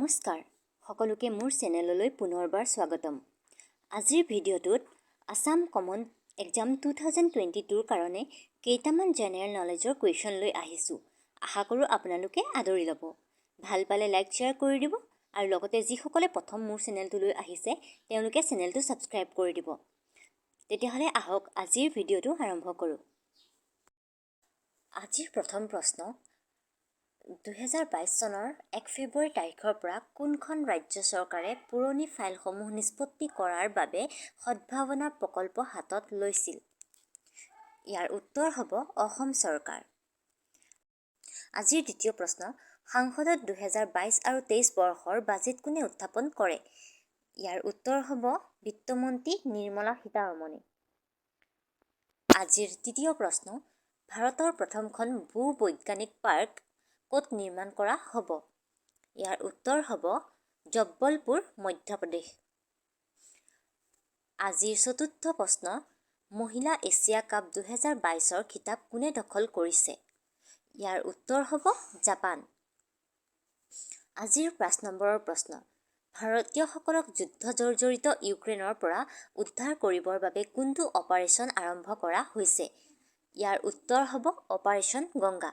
নমস্কাৰ সকলোকে মোৰ চেনেললৈ পুনৰবাৰ স্বাগতম। আজিৰ ভিডিঅ'টোত আসাম কমন এক্সাম 2022ৰ কাৰণে কেইটামান জেনেৰেল নলেজৰ কুৱেশ্যন লৈ আহিছোঁ। আশা কৰোঁ আপোনালোকে আদৰি ল'ব। ভাল পালে লাইক শ্বেয়াৰ কৰি দিব আৰু লগতে যিসকলে প্ৰথম মোৰ চেনেলটোলৈ আহিছে তেওঁলোকে চেনেলটো ছাবস্ক্ৰাইব কৰি দিব। তেতিয়াহ'লে আহক আজিৰ ভিডিঅ'টো আৰম্ভ কৰোঁ। আজিৰ প্ৰথম প্ৰশ্ন, 2022 চনৰ 1 ফেব্ৰুৱাৰী তাৰিখৰ পৰা কোনখন ৰাজ্য চৰকাৰে পুৰণি ফাইলসমূহ নিষ্পত্তি কৰাৰ বাবে সদ্ভাৱনা প্ৰকল্প হাতত লৈছিল? ইয়াৰ উত্তৰ হ'ব অসম চৰকাৰ। আজিৰ দ্বিতীয় প্ৰশ্ন, সংসদত 2022 আৰু 23 বৰ্ষৰ বাজেট কোনে উত্থাপন কৰে? ইয়াৰ উত্তৰ হ'ব বিত্তমন্ত্ৰী নিৰ্মলা সীতাৰমণে। আজিৰ তৃতীয় প্ৰশ্ন, ভাৰতৰ প্ৰথমখন ভূ-বৈজ্ঞানিক পাৰ্ক ক'ত নিৰ্মাণ কৰা হ'ব? ইয়াৰ উত্তৰ হ'ব জব্বলপুৰ, মধ্যপ্ৰদেশ। আজিৰ চতুৰ্থ প্ৰশ্ন, মহিলা এছিয়া কাপ 2022ৰ খিতাপ কোনে দখল কৰিছে? ইয়াৰ উত্তৰ হ'ব জাপান। আজিৰ 5 নম্বৰৰ প্ৰশ্ন, ভাৰতীয়সকলক যুদ্ধ জৰ্জৰিত ইউক্ৰেইনৰ পৰা উদ্ধাৰ কৰিবৰ বাবে কোনটো অপাৰেচন আৰম্ভ কৰা হৈছে? ইয়াৰ উত্তৰ হ'ব অপাৰেচন গংগা।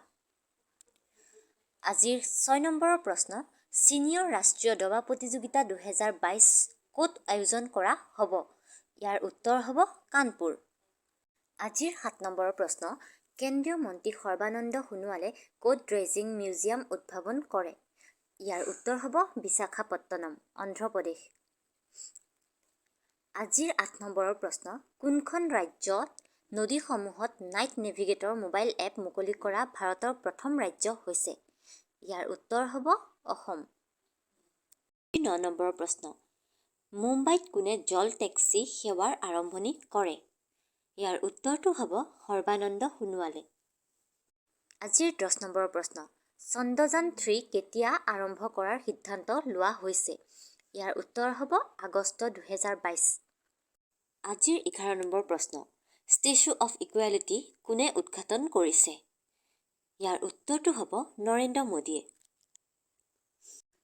আজিৰ 6 নম্বৰৰ প্ৰশ্ন, ছিনিয়ৰ ৰাষ্ট্ৰীয় দবা প্ৰতিযোগিতা 2022 ক'ত আয়োজন কৰা হ'ব? ইয়াৰ উত্তৰ হ'ব কানপুৰ। আজিৰ 7 নম্বৰৰ প্ৰশ্ন, কেন্দ্ৰীয় মন্ত্ৰী সৰ্বানন্দ সোণোৱালে ক'ত ড্ৰেজিং মিউজিয়াম উদ্ভাৱন কৰে? ইয়াৰ উত্তৰ হ'ব বিশাখাপট্টনম, অন্ধ্ৰপ্ৰদেশ। আজিৰ 8 নম্বৰৰ প্ৰশ্ন, কোনখন ৰাজ্যত নদীসমূহত নাইট নেভিগেটৰ মোবাইল এপ মুকলি কৰা ভাৰতৰ প্ৰথম ৰাজ্য হৈছে? ইয়াৰ উত্তৰ হ'ব অসম। 9 নম্বৰৰ প্ৰশ্ন, মুম্বাইত কোনে জল টেক্সি সেৱাৰ আৰম্ভণি কৰে? ইয়াৰ উত্তৰটো হ'ব সৰ্বানন্দ সোণোৱালে। আজিৰ 10 নম্বৰৰ প্ৰশ্ন, চন্দ্ৰযান-3 কেতিয়া আৰম্ভ কৰাৰ সিদ্ধান্ত লোৱা হৈছে? ইয়াৰ উত্তৰ হ'ব আগষ্ট 2022। আজিৰ 11 নম্বৰ প্ৰশ্ন, ষ্টেচু অফ ইকুৱেলিটি কোনে উদ্ঘাটন কৰিছে? ইয়াৰ উত্তৰটো হ'ব নৰেন্দ্ৰ মোদীয়ে।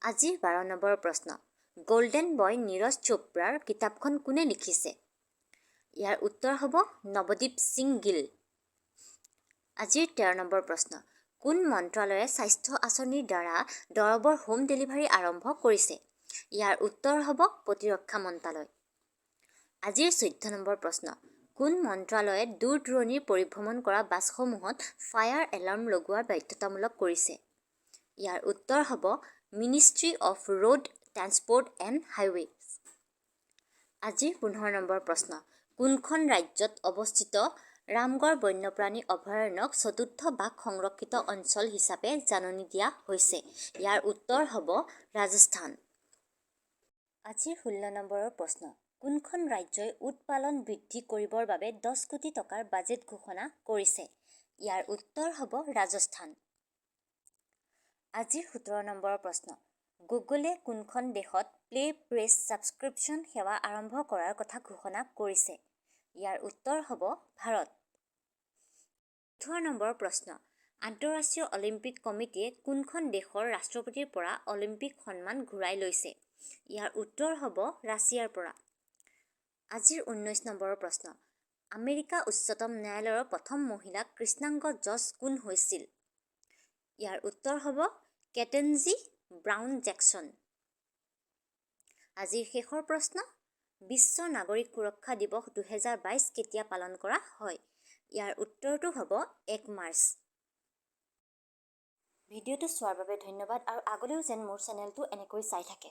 আজিৰ 12 নম্বৰৰ প্ৰশ্ন, গল্ডেন বয় নীৰজ চোপ্ৰাৰ কিতাপখন কোনে লিখিছে? ইয়াৰ উত্তৰ হ'ব নৱদীপ সিং গিল। আজিৰ 13 নম্বৰ প্ৰশ্ন, কোন মন্ত্ৰালয়ে স্বাস্থ্য আঁচনিৰ দ্বাৰা দৰৱৰ হোম ডেলিভাৰী আৰম্ভ কৰিছে? ইয়াৰ উত্তৰ হ'ব প্ৰতিৰক্ষা মন্ত্ৰালয়। আজিৰ 14 নম্বৰ প্ৰশ্ন, কোন মন্ত্ৰালয়ে দূৰ-দূৰণিৰ পৰিভ্ৰমণ কৰা বাছসমূহত ফায়াৰ এলাৰ্ম লগোৱাৰ বাধ্যতামূলক কৰিছে? ইয়াৰ উত্তৰ হ'ব ministry of road transport and highways. আজিৰ 15 নম্বৰ প্ৰশ্ন, কোনখন ৰাজ্যত অৱস্থিত ৰামগড় বন্যপ্ৰাণী অভয়াৰণ্যক চতুৰ্থ বাঘ সংৰক্ষিত অঞ্চল হিচাপে জাননী দিয়া হৈছে? ইয়াৰ উত্তৰ হ'ব ৰাজস্থান। আজিৰ 16 নম্বৰৰ প্ৰশ্ন, কোনখন ৰাজ্যই উট পালন বৃদ্ধি কৰিবৰ বাবে 10 কোটি টকাৰ বাজেট ঘোষণা কৰিছে? ইয়াৰ উত্তৰ হ'ব ৰাজস্থান। আজিৰ 17 নম্বৰৰ প্ৰশ্ন, গুগলে কোনখন দেশত প্লে প্ৰেছ ছাবস্ক্ৰিপশ্যন সেৱা আৰম্ভ কৰাৰ কথা ঘোষণা কৰিছে? ইয়াৰ উত্তৰ হ'ব ভাৰত। 18 নম্বৰৰ প্ৰশ্ন, আন্তঃৰাষ্ট্ৰীয় অলিম্পিক কমিটিয়ে কোনখন দেশৰ ৰাষ্ট্ৰপতিৰ পৰা অলিম্পিক সন্মান ঘূৰাই লৈছে? ইয়াৰ উত্তৰ হ'ব ৰাছিয়াৰ পৰা। আজিৰ 19 নম্বৰৰ প্ৰশ্ন, আমেৰিকা উচ্চতম ন্যায়ালয়ৰ প্ৰথম মহিলা কৃষ্ণাংগ জজ কোন হৈছিল? ইয়াৰ উত্তৰ হ'ব কেটেনজি ব্ৰাউন জেকচন। আজিৰ শেষৰ প্ৰশ্ন, বিশ্ব নাগৰিক সুৰক্ষা দিৱস 2022 কেতিয়া পালন কৰা হয়? ইয়াৰ উত্তৰটো হ'ব 1 মাৰ্চ। ভিডিঅ'টো চোৱাৰ বাবে ধন্যবাদ আৰু আগলৈও যেন মোৰ চেনেলটো এনেকৈ চাই থাকে।